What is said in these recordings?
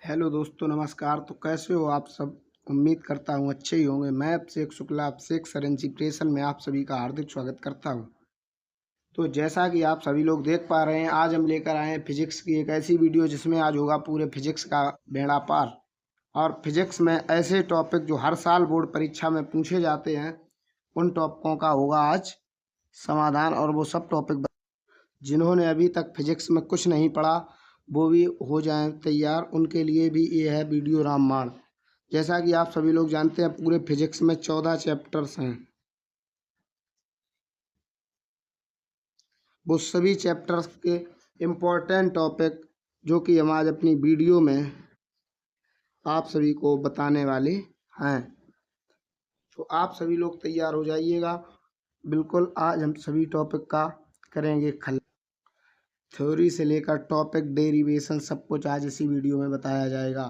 Hello दोस्तों, नमस्कार। तो कैसे हो आप सब? उम्मीद करता हूँ अच्छे ही होंगे। मैं अभिषेक शुक्ला अभिषेक सर इंस्पिरेशन में आप सभी का हार्दिक स्वागत करता हूँ। तो जैसा कि आप सभी लोग देख पा रहे हैं, आज हम लेकर आए हैं फिजिक्स की एक ऐसी वीडियो जिसमें आज होगा पूरे फिजिक्स का बेड़ा पार। और फिजिक्स में ऐसे टॉपिक जो हर साल बोर्ड परीक्षा में पूछे जाते हैं, उन टॉपिकों का होगा आज समाधान। और वो सब टॉपिक जिन्होंने अभी तक फिजिक्स में कुछ नहीं पढ़ा वो भी हो जाएं तैयार, उनके लिए भी ये है वीडियो रामबाण। जैसा कि आप सभी लोग जानते हैं, पूरे फिजिक्स में 14 चैप्टर्स हैं। वो सभी चैप्टर्स के इम्पोर्टेंट टॉपिक जो कि हम आज अपनी वीडियो में आप सभी को बताने वाले हैं। तो आप सभी लोग तैयार हो जाइएगा। बिल्कुल, आज हम सभी टॉपिक का करेंगे खल थ्योरी से लेकर टॉपिक डेरिवेशन सब कुछ आज इसी वीडियो में बताया जाएगा।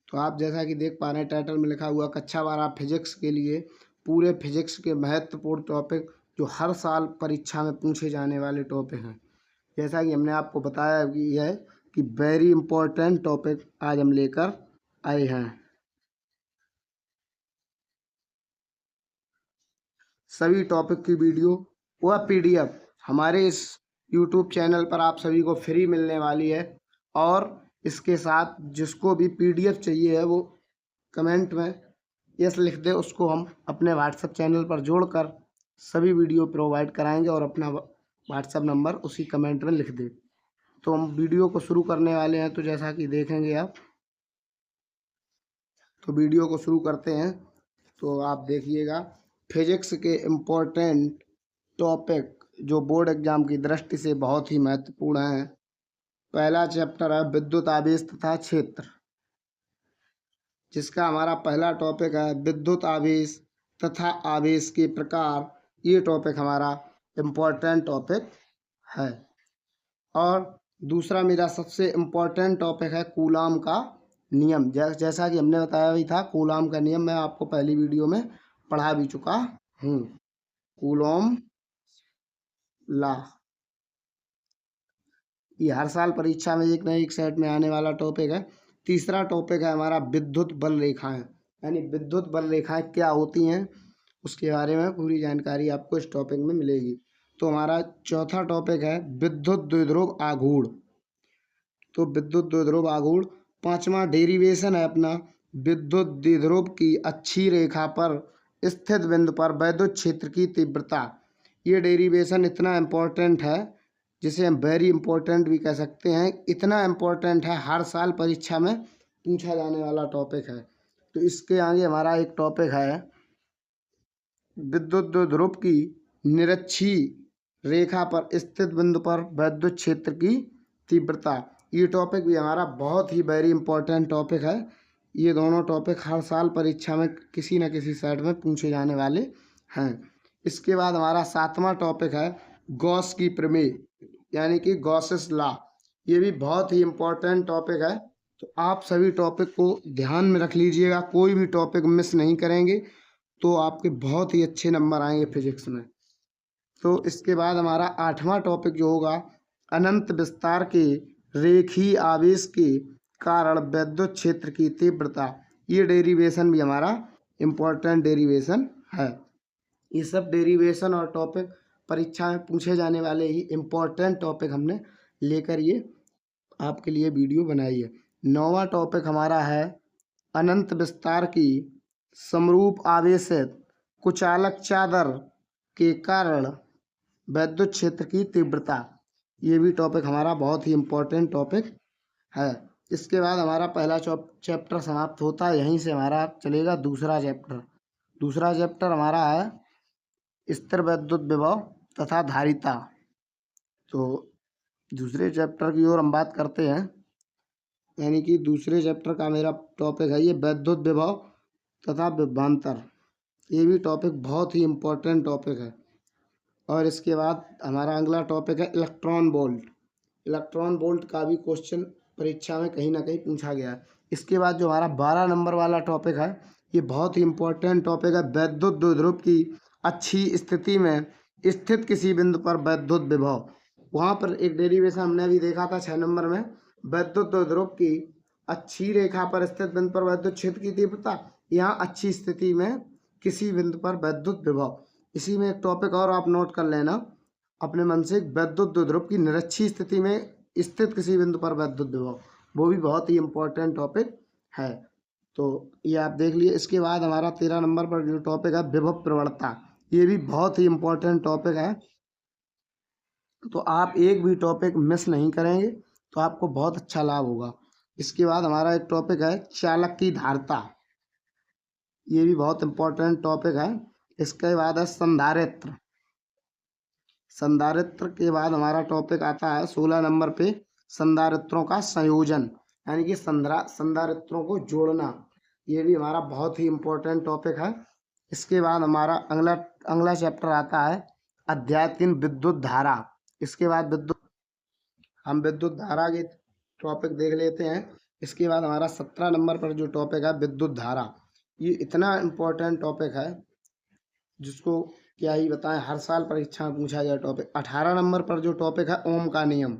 तो आप जैसा कि देख पा रहे हैं, टाइटल में लिखा हुआ कक्षा 12 फिजिक्स के लिए पूरे फिजिक्स के महत्वपूर्ण टॉपिक जो हर साल परीक्षा में पूछे जाने वाले टॉपिक हैं। जैसा कि हमने आपको बताया कि यह है कि वेरी इंपॉर्टेंट टॉपिक आज हम लेकर आए हैं। सभी टॉपिक की वीडियो व पीडीएफ हमारे इस यूट्यूब चैनल पर आप सभी को फ्री मिलने वाली है। और इसके साथ जिसको भी पीडीएफ चाहिए है वो कमेंट में यस लिख दे, उसको हम अपने व्हाट्सएप चैनल पर जोड़कर सभी वीडियो प्रोवाइड कराएंगे और अपना व्हाट्सएप नंबर उसी कमेंट में लिख दे। तो हम वीडियो को शुरू करने वाले हैं। तो जैसा कि देखेंगे आप, तो वीडियो को शुरू करते हैं। तो आप देखिएगा, फिजिक्स के इम्पोर्टेंट टॉपिक जो बोर्ड एग्जाम की दृष्टि से बहुत ही महत्वपूर्ण है। पहला चैप्टर है विद्युत आवेश तथा क्षेत्र, जिसका हमारा पहला टॉपिक है विद्युत आवेश तथा आवेश के प्रकार। ये टॉपिक हमारा इम्पोर्टेंट टॉपिक है। और दूसरा मेरा सबसे इम्पोर्टेंट टॉपिक है कूलाम का नियम। जैसा कि हमने बताया भी था, कूलाम का नियम मैं आपको पहली वीडियो में पढ़ा भी चुका हूँ। कूलॉम ला, ये हर साल परीक्षा में एक न एक सेट में आने वाला टॉपिक है। तीसरा टॉपिक है हमारा विद्युत बल रेखाएं, यानी विद्युत बल रेखाएं क्या होती हैं उसके बारे में पूरी जानकारी आपको इस टॉपिक में मिलेगी। तो हमारा चौथा टॉपिक है विद्युत द्विध्रुव आघूर्ण। तो विद्युत द्विध्रुव आघूर्ण पांचवा डेरिवेशन है अपना विद्युत द्विध्रुव की अच्छी रेखा पर स्थित बिंदु पर वैद्युत क्षेत्र की तीव्रता। ये डेरिवेशन इतना इम्पोर्टेंट है, जिसे हम वेरी इंपॉर्टेंट भी कह सकते हैं। इतना इम्पोर्टेंट है, हर साल परीक्षा में पूछा जाने वाला टॉपिक है। तो इसके आगे हमारा एक टॉपिक है विद्युत द्विध्रुव की निरक्षी रेखा पर स्थित बिंदु पर वैद्युत क्षेत्र की तीव्रता। ये टॉपिक भी हमारा बहुत ही वेरी इंपॉर्टेंट टॉपिक है। ये दोनों टॉपिक हर साल परीक्षा में किसी न किसी सेट में पूछे जाने वाले हैं। इसके बाद हमारा सातवां टॉपिक है गॉस की प्रमेय, यानी कि गॉसेस लॉ। ये भी बहुत ही इम्पोर्टेंट टॉपिक है। तो आप सभी टॉपिक को ध्यान में रख लीजिएगा, कोई भी टॉपिक मिस नहीं करेंगे तो आपके बहुत ही अच्छे नंबर आएंगे फिजिक्स में। तो इसके बाद हमारा आठवां टॉपिक जो होगा अनंत विस्तार के रेखीय आवेश के कारण विद्युत क्षेत्र की तीव्रता। ये डेरिवेशन भी हमारा इम्पोर्टेंट डेरिवेशन है। ये सब डेरिवेशन और टॉपिक परीक्षा में पूछे जाने वाले ही इम्पोर्टेंट टॉपिक हमने लेकर ये आपके लिए वीडियो बनाई है। नौवां टॉपिक हमारा है अनंत विस्तार की समरूप आवेशित कुचालक चादर के कारण वैद्युत क्षेत्र की तीव्रता। ये भी टॉपिक हमारा बहुत ही इम्पोर्टेंट टॉपिक है। इसके बाद हमारा पहला चैप्टर समाप्त होता है, यहीं से हमारा चलेगा दूसरा चैप्टर। दूसरा चैप्टर हमारा है स्थिर विद्युत विभव तथा धारिता। तो दूसरे चैप्टर की ओर हम बात करते हैं, यानी कि दूसरे चैप्टर का मेरा टॉपिक है ये विद्युत विभव तथा विभवांतर। ये भी टॉपिक बहुत ही इम्पोर्टेंट टॉपिक है। और इसके बाद हमारा अगला टॉपिक है इलेक्ट्रॉन वोल्ट। इलेक्ट्रॉन वोल्ट का भी क्वेश्चन परीक्षा में कहीं ना कहीं पूछा गया है। इसके बाद जो हमारा 12 नंबर वाला टॉपिक है, ये बहुत ही इम्पोर्टेंट टॉपिक है वैद्युत द्विध्रुव की अच्छी स्थिति में स्थित किसी बिंदु पर वैद्युत विभव। वहाँ पर एक डेरिवेशन हमने अभी देखा था 6 नंबर में, वैद्युत द्विध्रुव की अच्छी रेखा पर स्थित बिंदु पर वैद्युत क्षेत्र की तीव्रता, यहाँ अच्छी स्थिति में किसी बिंदु पर वैद्युत विभव। इसी में एक टॉपिक और आप नोट कर लेना अपने मन से, वैद्युत द्विध्रुव की निरक्षीय स्थिति में स्थित किसी बिंदु पर वैद्युत विभव, वो भी बहुत ही इंपॉर्टेंट टॉपिक है। तो ये आप देख लिए। इसके बाद हमारा 13 नंबर पर जो टॉपिक है विभव प्रवणता, ये भी बहुत ही इंपॉर्टेंट टॉपिक है। तो आप एक भी टॉपिक मिस नहीं करेंगे तो आपको बहुत अच्छा लाभ होगा। इसके बाद हमारा एक टॉपिक है चालक की धारिता, ये भी बहुत इंपॉर्टेंट टॉपिक है। इसके बाद है संधारित्र। संधारित्र के बाद हमारा टॉपिक आता है 16 नंबर पे संधारित्रों का संयोजन, यानी कि संधारित्रों को जोड़ना, ये भी हमारा बहुत ही इंपॉर्टेंट टॉपिक है। इसके बाद हमारा अगला चैप्टर आता है अध्याय 3 विद्युत धारा। इसके बाद हम विद्युत धारा के टॉपिक देख लेते हैं। इसके बाद हमारा 17 नंबर पर जो टॉपिक है विद्युत धारा, ये इतना इम्पोर्टेंट टॉपिक है जिसको क्या ही बताएं, हर साल परीक्षा में पूछा गया टॉपिक। 18 नंबर पर जो टॉपिक है ओम का नियम।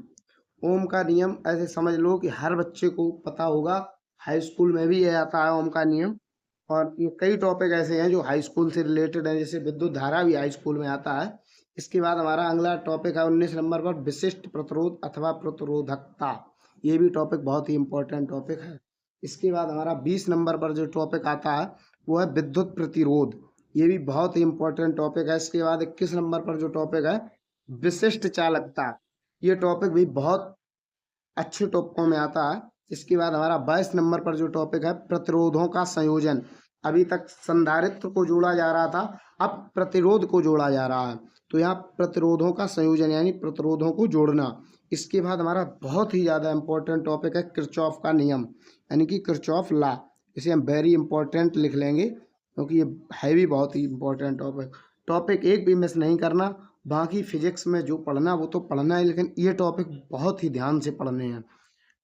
ओम का नियम ऐसे समझ लो कि हर बच्चे को पता होगा, हाई स्कूल में भी ये आता है ओम का नियम। और ये कई टॉपिक ऐसे हैं जो हाई स्कूल से रिलेटेड हैं, जैसे विद्युत धारा भी हाई स्कूल में आता है। इसके बाद हमारा अगला टॉपिक है 19 नंबर पर विशिष्ट प्रतिरोध अथवा प्रतिरोधकता, ये भी टॉपिक बहुत ही इंपॉर्टेंट टॉपिक है। इसके बाद हमारा 20 नंबर पर जो टॉपिक आता है वो है विद्युत प्रतिरोध, ये भी बहुत ही इंपॉर्टेंट टॉपिक है। इसके बाद 21 नंबर पर जो टॉपिक है विशिष्ट चालकता, ये टॉपिक भी बहुत अच्छे टॉपिकों में आता है। इसके बाद हमारा 22 नंबर पर जो टॉपिक है प्रतिरोधों का संयोजन। अभी तक संधारित्र को जोड़ा जा रहा था, अब प्रतिरोध को जोड़ा जा रहा है, तो यहाँ प्रतिरोधों का संयोजन यानी प्रतिरोधों को जोड़ना। इसके बाद हमारा बहुत ही ज़्यादा इंपॉर्टेंट टॉपिक है किरचॉफ का नियम, यानी कि किरचॉफ लॉ। इसे हम वेरी इंपॉर्टेंट लिख लेंगे क्योंकि ये है भी बहुत ही इंपॉर्टेंट टॉपिक एक भी मिस नहीं करना। बाकी फिजिक्स में जो पढ़ना वो तो पढ़ना है, लेकिन ये टॉपिक बहुत ही ध्यान से पढ़ने हैं।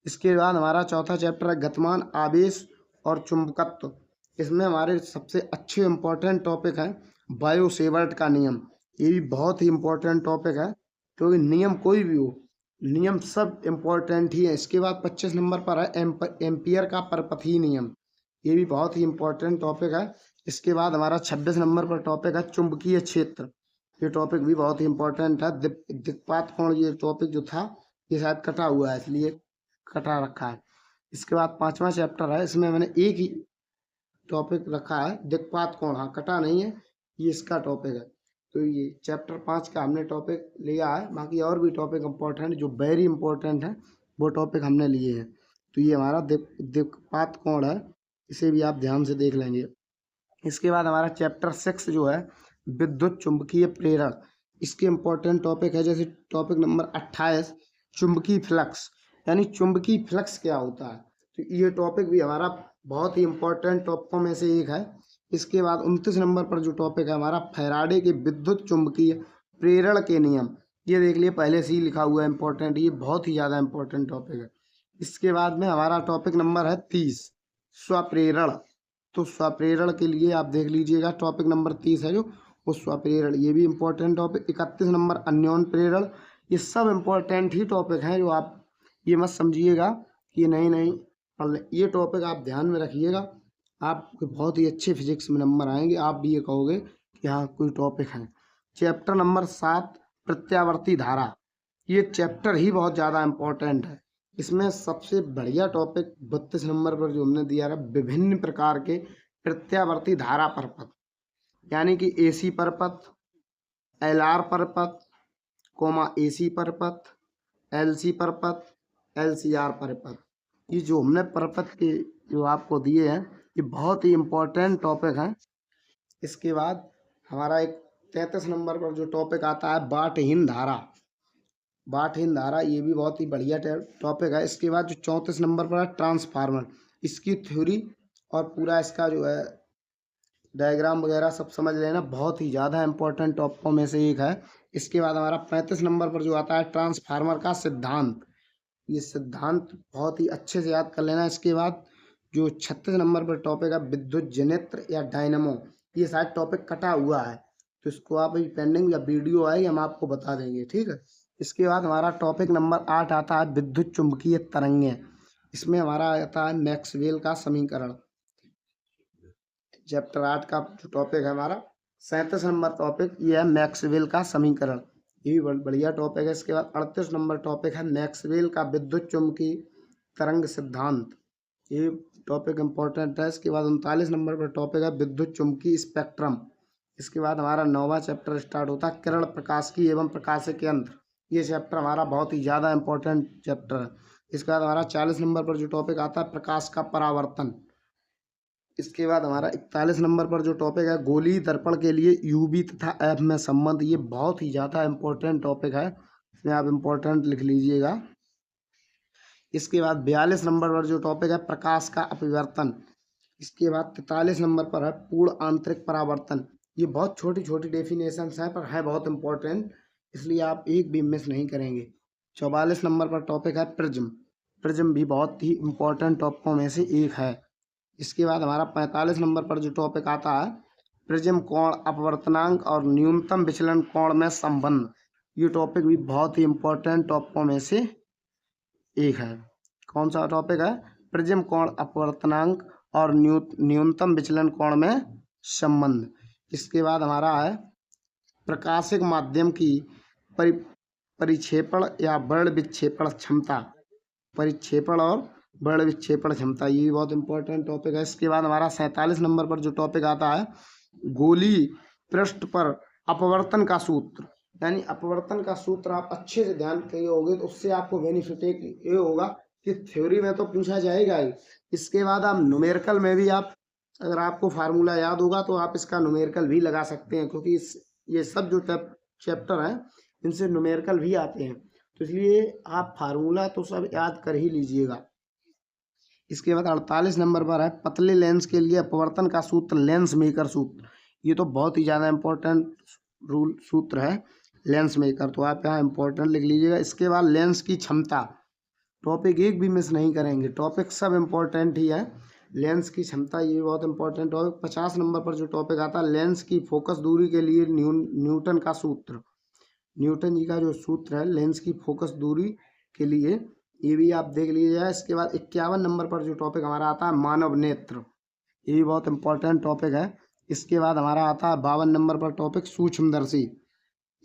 इसके बाद हमारा चौथा चैप्टर है गतिमान आवेश और चुंबकत्व। इसमें हमारे सबसे अच्छे इंपॉर्टेंट टॉपिक हैं बायो सेवर्ट का नियम, ये भी बहुत ही इंपॉर्टेंट टॉपिक है क्योंकि नियम कोई भी हो, नियम सब इम्पोर्टेंट ही है। इसके बाद 25 नंबर पर है एम्पियर का परपथीय नियम, ये भी बहुत ही इम्पोर्टेंट टॉपिक है। इसके बाद हमारा 26 नंबर पर टॉपिक है चुंबकीय क्षेत्र, ये टॉपिक भी बहुत ही इम्पोर्टेंट है। दिक्पात कोण, ये टॉपिक जो था ये शायद कटा हुआ है इसलिए कटा रखा है। इसके बाद 5वां चैप्टर है, इसमें मैंने एक ही टॉपिक रखा है दिक्पात कोण, हाँ कटा नहीं है, ये इसका टॉपिक है। तो ये चैप्टर 5 का हमने टॉपिक लिया है, बाकी और भी टॉपिक इम्पोर्टेंट जो वेरी इंपॉर्टेंट है वो टॉपिक हमने लिए हैं। तो ये हमारा दिक्पात कोण है, इसे भी आप ध्यान से देख लेंगे। इसके बाद हमारा चैप्टर 6 जो है विद्युत चुंबकीय प्रेरण, इसके इम्पोर्टेंट टॉपिक है। जैसे टॉपिक नंबर 28 चुंबकीय फ्लक्स, यानी चुंबकीय फ्लक्स क्या होता है, तो ये टॉपिक भी हमारा बहुत ही इम्पोर्टेंट टॉपिकों में से एक है। इसके बाद 29 नंबर पर जो टॉपिक है हमारा फैराडे के विद्युत चुंबकीय प्रेरण के नियम, ये देख लिए पहले से ही लिखा हुआ है इम्पोर्टेंट, ये बहुत ही ज़्यादा इम्पोर्टेंट टॉपिक है। इसके बाद में हमारा टॉपिक नंबर है 30 स्वप्रेरण। तो स्वप्रेरण के लिए आप देख लीजिएगा टॉपिक नंबर 30 है जो वो स्वप्रेरण, ये भी इम्पोर्टेंट टॉपिक। 31 नंबर अन्योन प्रेरण, ये सब इम्पोर्टेंट ही टॉपिक हैं जो आप ये मत समझिएगा कि नहीं पढ़ लें, ये टॉपिक आप ध्यान में रखिएगा, आपके बहुत ही अच्छे फिजिक्स में नंबर आएंगे, आप भी ये कहोगे कि हाँ कोई टॉपिक है। चैप्टर नंबर 7 प्रत्यावर्ती धारा, ये चैप्टर ही बहुत ज़्यादा इम्पोर्टेंट है। इसमें सबसे बढ़िया टॉपिक 32 नंबर पर जो हमने दिया है विभिन्न प्रकार के प्रत्यावर्ती धारा परपथ, यानी कि एसी परपथ, एलआर परपथ, एसी परपथ, एलसी परपथ, एलसीआर परपथ, ये जो हमने परपथ के जो आपको दिए हैं ये बहुत ही इम्पोर्टेंट टॉपिक हैं। इसके बाद हमारा एक 33 नंबर पर जो टॉपिक आता है बाटहीन धारा, बाटहीन धारा ये भी बहुत ही बढ़िया टॉपिक है। इसके बाद जो 34 नंबर पर है ट्रांसफार्मर, इसकी थ्योरी और पूरा इसका जो है डायग्राम वगैरह सब समझ लेना, बहुत ही ज़्यादा इंपॉर्टेंट टॉपिकों में से एक है। इसके बाद हमारा 35 नंबर पर जो आता है ट्रांसफार्मर का सिद्धांत, ये सिद्धांत बहुत ही अच्छे से याद कर लेना। इसके बाद जो 36 नंबर पर टॉपिक है विद्युत जनित्र या डायनमो, ये शायद टॉपिक कटा हुआ है तो इसको आप अभी पेंडिंग या वीडियो आए हम आपको बता देंगे, ठीक है। इसके बाद हमारा टॉपिक नंबर 8 आता है विद्युत चुंबकीय तरंगें, इसमें हमारा आता है मैक्सवेल का समीकरण। चैप्टर 8 का जो टॉपिक है हमारा 37 नंबर टॉपिक ये है मैक्सवेल का समीकरण। ये भी बढ़िया टॉपिक है। इसके बाद 38 नंबर टॉपिक है मैक्सवेल का विद्युत चुम्बकीय तरंग सिद्धांत। ये टॉपिक इम्पोर्टेंट है। इसके बाद 39 नंबर पर टॉपिक है विद्युत चुम्बकीय स्पेक्ट्रम। इसके बाद हमारा 9वां चैप्टर स्टार्ट होता है किरण प्रकाशिकी एवं प्रकाशिक यंत्र। ये चैप्टर हमारा बहुत ही ज़्यादा इम्पोर्टेंट चैप्टर है। इसके बाद हमारा 40 नंबर पर जो टॉपिक आता है प्रकाश का परावर्तन। इसके बाद हमारा 41 नंबर पर जो टॉपिक है गोलीय दर्पण के लिए यूवी तथा एफ में संबंध। ये बहुत ही ज़्यादा इम्पोर्टेंट टॉपिक है, इसमें आप इम्पोर्टेंट लिख लीजिएगा। इसके बाद 42 नंबर पर जो टॉपिक है प्रकाश का अपवर्तन। इसके बाद 43 नंबर पर है पूर्ण आंतरिक परावर्तन। ये बहुत छोटी छोटी डेफिनेशंस हैं पर है बहुत इम्पोर्टेंट, इसलिए आप एक भी मिस नहीं करेंगे। 44 नंबर पर टॉपिक है प्रिज्म। प्रिज्म भी बहुत ही इम्पोर्टेंट टॉपिकों में से एक है। इसके बाद हमारा 45 नंबर पर जो टॉपिक आता है प्रिज्म कोण अपवर्तनांक और न्यूनतम विचलन कोण में संबंध। ये टॉपिक भी बहुत ही इम्पोर्टेंट टॉपिकों में से एक है। कौन सा टॉपिक है? प्रिज्म कोण अपवर्तनांक और न्यूनतम विचलन कोण में संबंध। इसके बाद हमारा है प्रकाशिक माध्यम की परिक्षेपण या वर्ण विक्षेपण क्षमता। परिक्षेपण और वर्ण विक्षेपण क्षमता, ये भी बहुत इंपॉर्टेंट टॉपिक है। इसके बाद हमारा 47 नंबर पर जो टॉपिक आता है गोलीय पृष्ठ पर अपवर्तन का सूत्र। यानी अपवर्तन का सूत्र आप अच्छे से ध्यान किए होंगे तो उससे आपको बेनिफिट ये होगा कि थ्योरी में तो पूछा जाएगा ही, इसके बाद आप न्यूमेरिकल में भी आप अगर आपको फार्मूला याद होगा तो आप इसका न्यूमेरिकल भी लगा सकते हैं, क्योंकि ये सब जो चैप्टर हैं इनसे न्यूमेरिकल भी आते हैं, तो इसलिए आप फार्मूला तो सब याद कर ही लीजिएगा। इसके बाद 48 नंबर पर है पतले लेंस के लिए अपवर्तन का सूत्र लेंस मेकर सूत्र। ये तो बहुत ही ज़्यादा इम्पोर्टेंट सूत्र है लेंस मेकर, तो आप यहाँ इम्पोर्टेंट लिख लीजिएगा। इसके बाद लेंस की क्षमता, टॉपिक एक भी मिस नहीं करेंगे, टॉपिक सब इम्पोर्टेंट ही है। लेंस की क्षमता ये बहुत इंपॉर्टेंट टॉपिक। 50 नंबर पर जो टॉपिक आता है लेंस की फोकस दूरी के लिए न्यूटन का सूत्र। न्यूटन जी का जो सूत्र है लेंस की फोकस दूरी के लिए, ये भी आप देख लीजिएगा। इसके बाद 51 नंबर पर जो टॉपिक हमारा आता है मानव नेत्र, ये भी बहुत इंपॉर्टेंट टॉपिक है। इसके बाद हमारा आता है 52 नंबर पर टॉपिक सूक्ष्मदर्शी,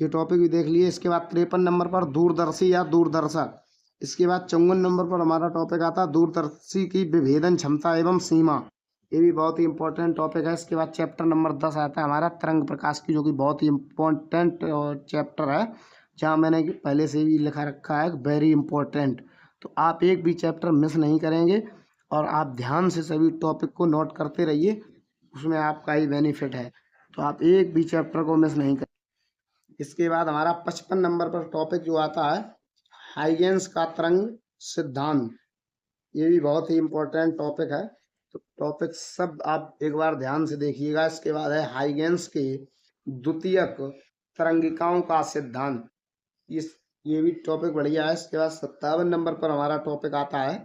ये टॉपिक भी देख लीजिए। इसके बाद 53 नंबर पर दूरदर्शी या दूरदर्शक। इसके बाद 54 नंबर पर हमारा टॉपिक आता है दूरदर्शी की विभेदन क्षमता एवं सीमा, ये भी बहुत ही इंपॉर्टेंट टॉपिक है। इसके बाद चैप्टर नंबर 10 आता है हमारा तरंग प्रकाश की, जो कि बहुत ही इम्पोर्टेंट चैप्टर है, जहाँ मैंने पहले से भी लिखा रखा है वेरी इंपॉर्टेंट। तो आप एक भी चैप्टर मिस नहीं करेंगे और आप ध्यान से सभी टॉपिक को नोट करते रहिए, उसमें आपका ही बेनिफिट है, तो आप एक भी चैप्टर को मिस नहीं करेंगे। इसके बाद हमारा 55 नंबर पर टॉपिक जो आता है हाइगेंस का तरंग सिद्धांत, ये भी बहुत ही इम्पोर्टेंट टॉपिक है, तो टॉपिक सब आप एक बार ध्यान से देखिएगा। इसके बाद है हाइगेंस के द्वितीयक तरंगिकाओं का सिद्धांत, ये भी टॉपिक बढ़िया है। इसके बाद 57 नंबर पर हमारा टॉपिक आता है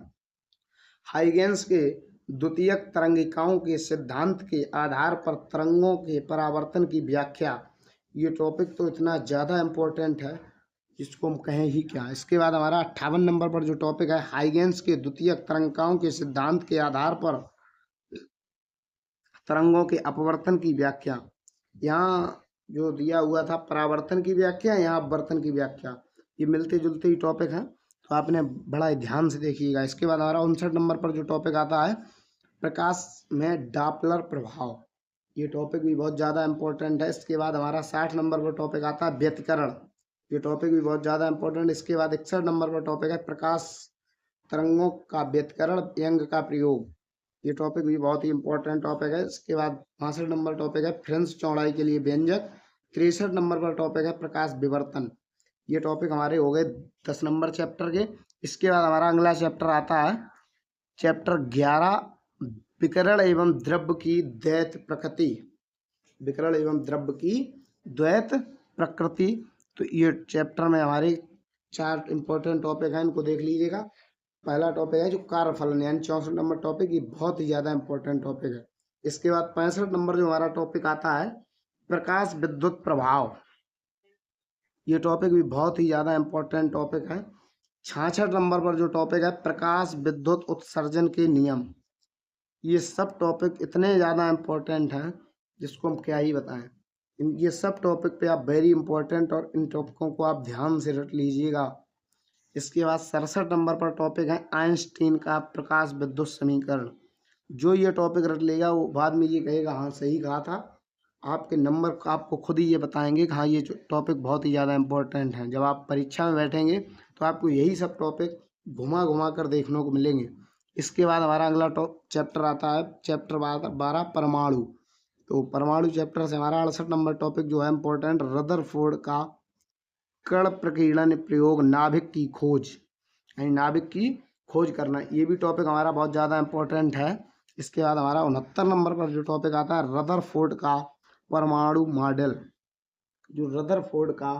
हाइगेंस के द्वितीयक तरंगिकाओं के सिद्धांत के आधार पर तरंगों के परावर्तन की व्याख्या। ये टॉपिक तो इतना ज़्यादा इम्पोर्टेंट है जिसको हम कहें ही क्या। इसके बाद हमारा 58 नंबर पर जो टॉपिक है हाइगेंस के द्वितीयक तरंगिकाओं के सिद्धांत के आधार पर तरंगों के अपवर्तन की व्याख्या। यहाँ जो दिया हुआ था परावर्तन की व्याख्या, यहाँ अपवर्तन की व्याख्या, ये मिलते जुलते ही टॉपिक हैं, तो आपने बड़ा ही ध्यान से देखिएगा। इसके बाद हमारा 59 नंबर पर जो टॉपिक आता है प्रकाश में डॉपलर प्रभाव, ये टॉपिक भी बहुत ज़्यादा इंपॉर्टेंट है। इसके बाद हमारा 60 नंबर पर टॉपिक आता है व्यतिकरण, ये टॉपिक भी बहुत ज़्यादा इंपॉर्टेंट। इसके बाद 61 नंबर पर टॉपिक है प्रकाश तरंगों का व्यतिकरण व्यंग का प्रयोग, ये टॉपिक भी बहुत ही इंपॉर्टेंट टॉपिक है। इसके बाद 65 नंबर टॉपिक है फ्रेंच चौड़ाई के लिए व्यंजक। 63 नंबर पर टॉपिक है प्रकाश विवर्तन। ये टॉपिक हमारे हो गए 10 नंबर चैप्टर के। इसके बाद हमारा अगला चैप्टर आता है चैप्टर 11 विकिरण एवं द्रव्य की द्वैत प्रकृति। विकिरण एवं द्रव्य की द्वैत प्रकृति, तो ये चैप्टर में हमारे 4 इंपॉर्टेंट टॉपिक हैं, इनको देख लीजिएगा। पहला टॉपिक है जो कार्यफलन यानी 64 नंबर टॉपिक, ये बहुत ही ज़्यादा इंपॉर्टेंट टॉपिक है। इसके बाद 65 नंबर जो हमारा टॉपिक आता है प्रकाश विद्युत प्रभाव, ये टॉपिक भी बहुत ही ज़्यादा इंपॉर्टेंट टॉपिक है। 66 नंबर पर जो टॉपिक है प्रकाश विद्युत उत्सर्जन के नियम। ये सब टॉपिक इतने ज़्यादा इम्पोर्टेंट हैं जिसको हम क्या ही बताएं। ये सब टॉपिक पे आप वेरी इंपॉर्टेंट और इन टॉपिकों को आप ध्यान से रट लीजिएगा। इसके बाद 67 नंबर पर टॉपिक है आइंस्टीन का प्रकाश विद्युत समीकरण। जो ये टॉपिक रट लेगा वो बाद में ये कहेगा हाँ सही कहा था। आपके नंबर आपको खुद ही ये बताएंगे कि हाँ ये टॉपिक बहुत ही ज़्यादा इम्पोर्टेंट है। जब आप परीक्षा में बैठेंगे तो आपको यही सब टॉपिक घुमा घुमा कर देखने को मिलेंगे। इसके बाद हमारा अगला चैप्टर आता है चैप्टर 12 परमाणु। तो परमाणु चैप्टर से हमारा 68 नंबर टॉपिक जो है इम्पोर्टेंट रदरफोर्ड का कण प्रकीर्णन प्रयोग नाभिक की खोज, यानी नाभिक की खोज करना। ये भी टॉपिक हमारा बहुत ज़्यादा इम्पोर्टेंट है। इसके बाद हमारा 69 नंबर पर जो टॉपिक आता है रदरफोर्ड का परमाणु मॉडल। जो रदरफोर्ड का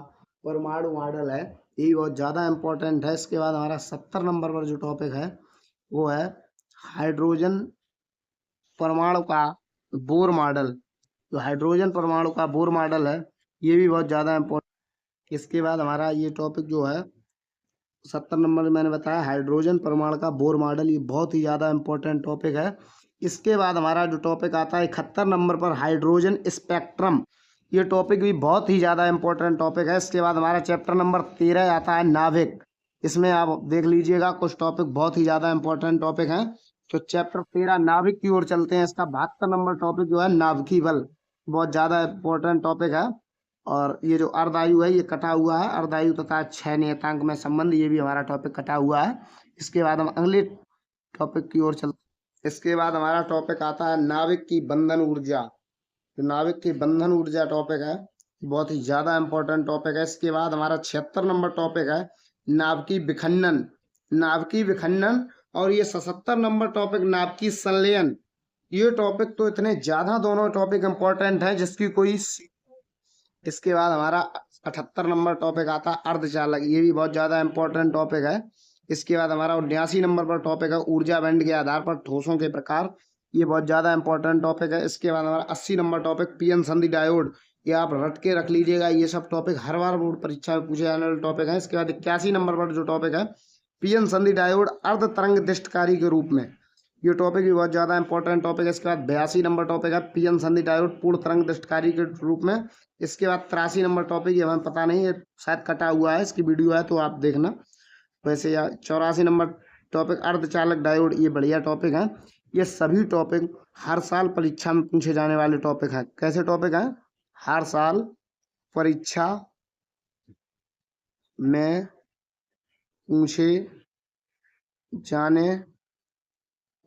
परमाणु मॉडल है ये भी बहुत ज़्यादा इम्पोर्टेंट है। इसके बाद हमारा 70 नंबर पर जो टॉपिक है वो है हाइड्रोजन परमाणु का बोर मॉडल। जो हाइड्रोजन परमाणु का बोर मॉडल है ये भी बहुत ज़्यादा इम्पोर्टेंट। इसके बाद हमारा ये टॉपिक जो है 70 नंबर मैंने बताया हाइड्रोजन परमाणु का बोर मॉडल, ये बहुत ही ज़्यादा इम्पोर्टेंट टॉपिक है। इसके बाद हमारा जो टॉपिक आता है 71 नंबर पर हाइड्रोजन स्पेक्ट्रम। ये टॉपिक भी बहुत ही ज़्यादा इम्पोर्टेंट टॉपिक है। इसके बाद हमारा चैप्टर नंबर 13 आता है नाभिक। इसमें आप देख लीजिएगा कुछ टॉपिक बहुत ही ज़्यादा इम्पोर्टेंट टॉपिक हैं। तो चैप्टर 13 नाभिक की ओर चलते हैं। इसका 72 नंबर टॉपिक जो है नाभिकीय बल, बहुत ज़्यादा इम्पोर्टेंट टॉपिक है। और ये जो अर्धायु है ये कटा हुआ है, अर्धायु तथा 6 नियतांक में संबंध, ये भी हमारा टॉपिक कटा हुआ है। इसके बाद हम अगले टॉपिक की ओर चलते। इसके बाद हमारा टॉपिक आता है नाविक की बंधन ऊर्जा। जो नाविक की बंधन ऊर्जा टॉपिक है बहुत ही ज़्यादा इम्पोर्टेंट टॉपिक है। इसके बाद हमारा 76 नंबर टॉपिक है नाभिकीय विखंडन। नाभिकीय विखंडन और ये 77 नंबर टॉपिक नाभिकीय संलयन। ये टॉपिक तो इतने ज़्यादा दोनों टॉपिक इम्पोर्टेंट हैं जिसकी कोई। इसके बाद हमारा 78 नंबर टॉपिक आता है अर्धचालक। ये भी बहुत ज़्यादा इम्पोर्टेंट टॉपिक है। इसके बाद हमारा 79 नंबर पर टॉपिक है ऊर्जा बैंड के आधार पर ठोसों के प्रकार। ये बहुत ज़्यादा इंपॉर्टेंट टॉपिक है। इसके बाद हमारा 80 नंबर टॉपिक पीएन संधि डायोड। ये आप रट के रख लीजिएगा, ये सब टॉपिक हर बार बोर्ड परीक्षा में पूछे जाने वाले टॉपिक है। इसके बाद 81 नंबर पर जो टॉपिक है पीएन संधि डायोड अर्ध तरंग दिष्टकारी के रूप में। ये टॉपिक भी बहुत ज़्यादा इंपॉर्टेंट टॉपिक है। इसके बाद 82 नंबर टॉपिक है पीएन संधि डायोड पूर्ण तरंग दिष्टकारी के रूप में। इसके बाद 83 नंबर टॉपिक ये हमें पता नहीं, ये शायद कटा हुआ है, इसकी वीडियो है तो आप देखना। वैसे या 84 नंबर टॉपिक अर्धचालक डायोड, ये बढ़िया टॉपिक है। ये सभी टॉपिक हर साल परीक्षा में पूछे जाने वाले टॉपिक हैं। कैसे टॉपिक हैं? हर साल परीक्षा में पूछे जाने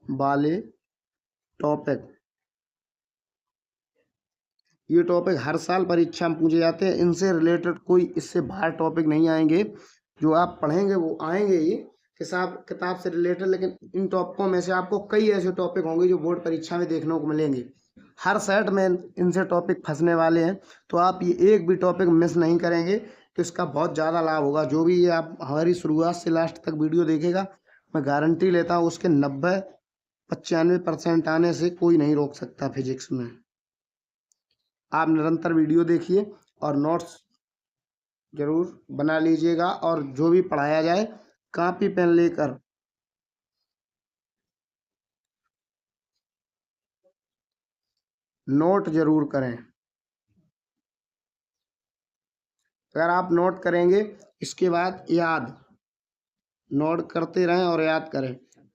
वाले टॉपिक। ये टॉपिक हर साल परीक्षा में पूछे जाते हैं। इनसे रिलेटेड कोई इससे बाहर टॉपिक नहीं आएंगे। जो आप पढ़ेंगे वो आएंगे ही किताब से रिलेटेड, लेकिन इन टॉपिकों में से आपको कई ऐसे टॉपिक होंगे जो बोर्ड परीक्षा में देखने को मिलेंगे। हर सेट में इनसे टॉपिक फंसने वाले हैं, तो आप ये एक भी टॉपिक मिस नहीं करेंगे तो इसका बहुत ज़्यादा लाभ होगा। जो भी ये आप हमारी शुरुआत से लास्ट तक वीडियो देखेगा, मैं गारंटी लेता हूँ उसके 90-95% आने से कोई नहीं रोक सकता फिजिक्स में। आप निरंतर वीडियो देखिए और नोट्स जरूर बना लीजिएगा, और जो भी पढ़ाया जाए कॉपी पेन लेकर नोट जरूर करें। अगर आप नोट करेंगे इसके बाद नोट करते रहें और याद करें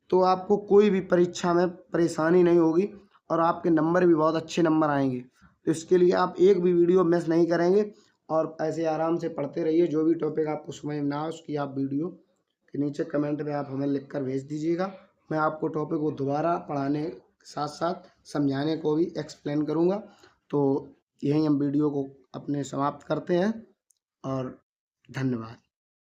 तो आपको कोई भी परीक्षा में परेशानी नहीं होगी और आपके नंबर भी बहुत अच्छे नंबर आएंगे। तो इसके लिए आप एक भी वीडियो मिस नहीं करेंगे और ऐसे आराम से पढ़ते रहिए। जो भी टॉपिक आपको समझ में ना हो उसकी आप वीडियो के नीचे कमेंट में आप हमें लिखकर भेज दीजिएगा। मैं आपको टॉपिक को दोबारा पढ़ाने के साथ साथ समझाने को भी एक्सप्लेन करूँगा। तो यहीं हम वीडियो को अपने समाप्त करते हैं और धन्यवाद।